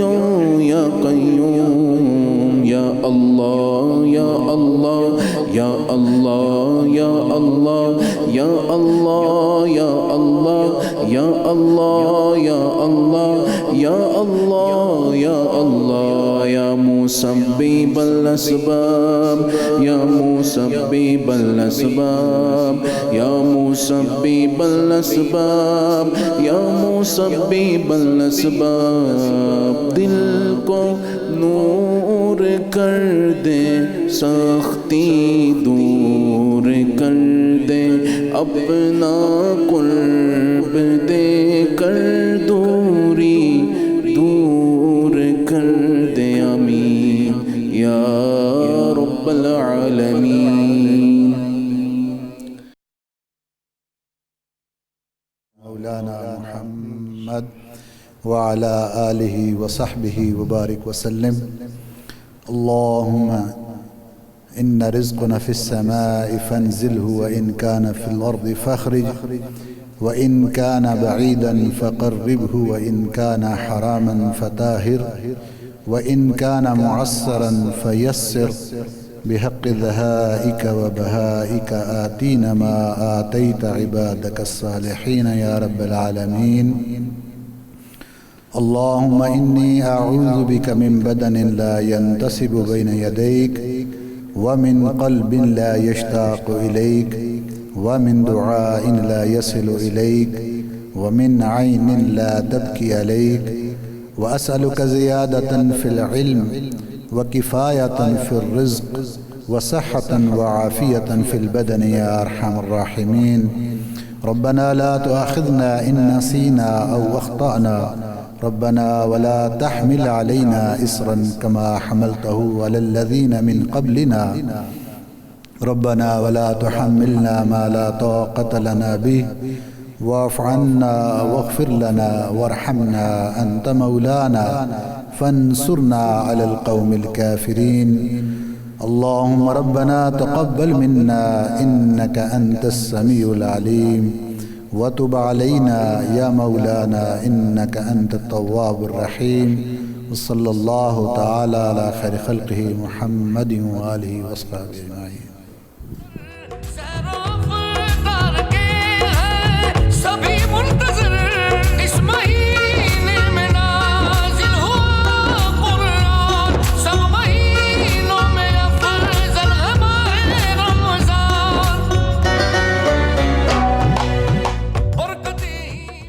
يا قيوم يا الله يا الله يا الله يا الله يا الله يا الله يا الله يا الله يا الله يا الله يا مسبب الأسباب يا مسبب الأسباب يا مسبب الأسباب يا مسبب الأسباب دل کو نور کر دے سختی دور کر دے اپنا قرب دے کر دوری دور کر دے آمین یا رب العالمین مولانا محمد وعلى آله وصحبه وبارك وسلم اللهم إن رزقنا في السماء فانزله وإن كان في الأرض فاخرج وإن كان بعيدا فقربه وإن كان حراما فطاهر وإن كان معسرا فيسر بحق ذهائك وبهائك آتينا ما آتيت عبادك الصالحين يا رب العالمين اللهم إني أعوذ بك من بدن لا ينتسب بين يديك ومن قلب لا يشتاق إليك ومن دعاء لا يصل إليك ومن عين لا تبكي عليك، وأسألك زيادة في العلم وكفاية في الرزق وصحة وعافية في البدن يا أرحم الراحمين. ربنا لا تؤاخذنا إن نسينا أو أخطأنا، ربنا ولا تحمل علينا إصرا كما حملته على الذين من قبلنا، ربنا ولا تحملنا ما لا طاقة لنا به، واعف عنا واغفر لنا وارحمنا أنت مولانا فانصرنا على القوم الكافرين. اللهم ربنا تقبل منا إنك أنت السميع العليم، وتب علينا يا مولانا إنك أنت التواب الرحيم. وصلى الله تعالى على خير خلقه محمد وآله وصحبه أجمعين.